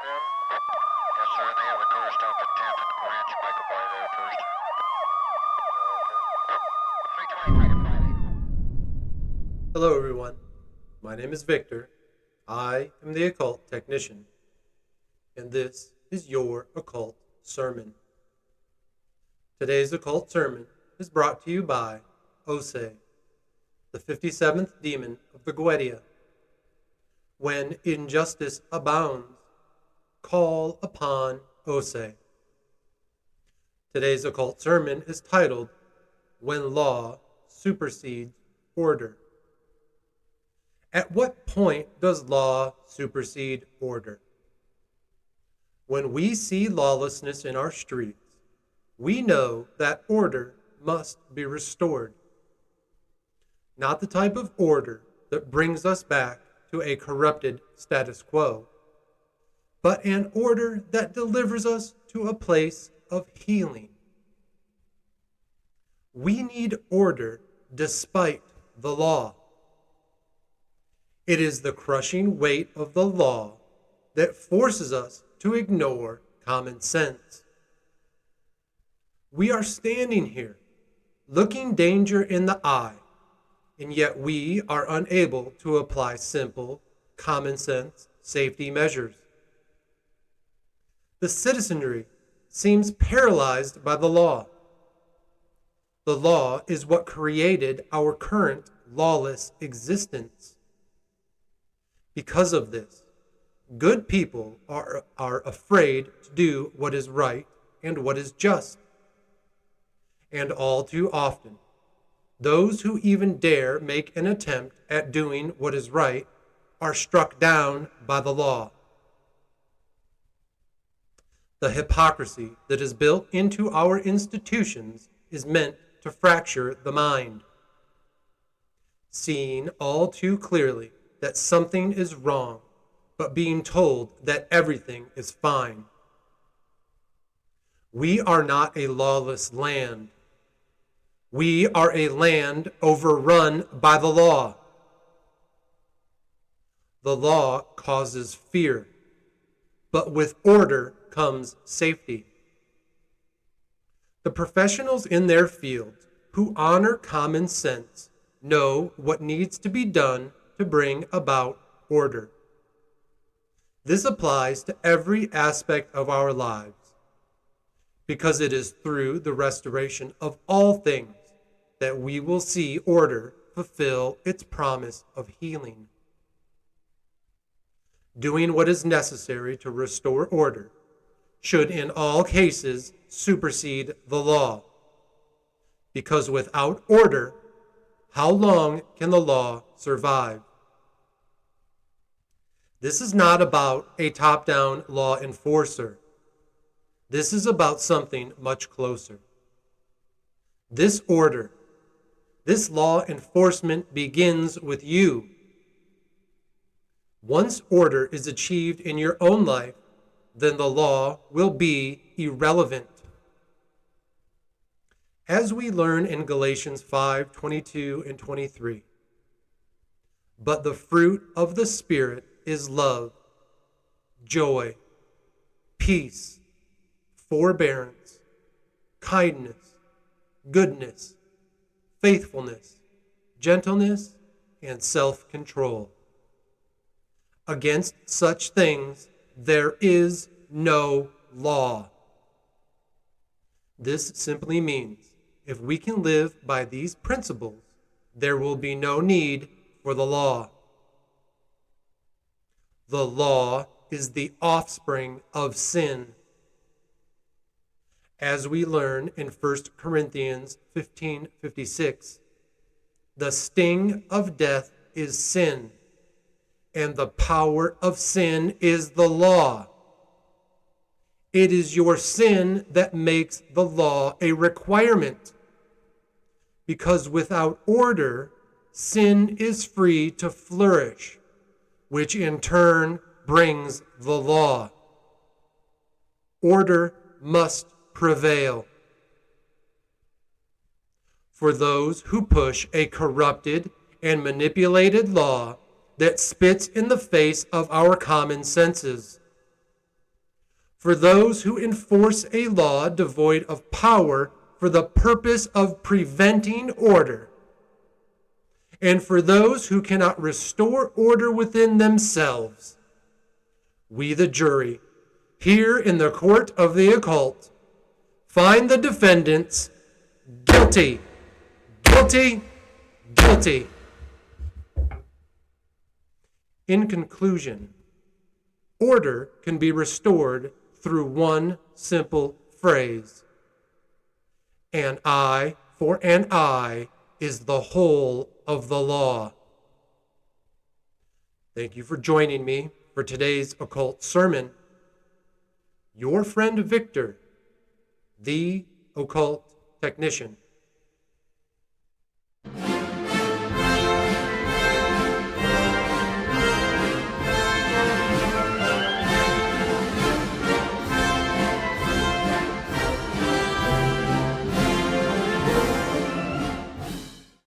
Yes, sir. They have a car stop at 10th and Ranch. You might go by there first. Freaking Friday. Hello, everyone. My name is Victor. I am the Occult Technician, and this is your Occult Sermon. Today's Occult Sermon is brought to you by Ose, the 57th demon of the Guedia. When injustice abounds, call upon Ose. Today's Occult Sermon is titled, When Law Supersedes Order. At what point does law supersede order? When we see lawlessness in our streets, we know that order must be restored. Not the type of order that brings us back to a corrupted status quo, but an order that delivers us to a place of healing. We need order despite the law. It is the crushing weight of the law that forces us to ignore common sense. We are standing here, looking danger in the eye, and yet we are unable to apply simple, common sense safety measures. The citizenry seems paralyzed by the law. The law is what created our current lawless existence. Because of this, good people are afraid to do what is right and what is just. And all too often, those who even dare make an attempt at doing what is right are struck down by the law. The hypocrisy that is built into our institutions is meant to fracture the mind. Seeing all too clearly that something is wrong, but being told that everything is fine. We are not a lawless land. We are a land overrun by the law. The law causes fear, but with order comes safety. The professionals in their fields who honor common sense know what needs to be done to bring about order. This applies to every aspect of our lives, because it is through the restoration of all things that we will see order fulfill its promise of healing. Doing what is necessary to restore order should in all cases supersede the law, because without order, how long can the law survive? This is not about a top-down law enforcer. This is about something much closer. This order, this law enforcement begins with you. Once order is achieved in your own life, then the law will be irrelevant. As we learn in Galatians 5:22 and 23, but the fruit of the Spirit is love, joy, peace, forbearance, kindness, goodness, faithfulness, gentleness, and self-control. Against such things there is no law. This simply means if we can live by these principles, there will be no need for the law. The law is the offspring of sin. As we learn in 1 Corinthians 15:56, the sting of death is sin, and the power of sin is the law. It is your sin that makes the law a requirement, because without order, sin is free to flourish, which in turn brings the law. Order must prevail. For those who push a corrupted and manipulated law that spits in the face of our common senses, for those who enforce a law devoid of power for the purpose of preventing order, and for those who cannot restore order within themselves. We, the jury, here in the court of the occult, find the defendants guilty, guilty, guilty. In conclusion, order can be restored through one simple phrase: an eye for an eye is the whole of the law. Thank you for joining me for today's occult sermon. Your friend Victor, the occult technician.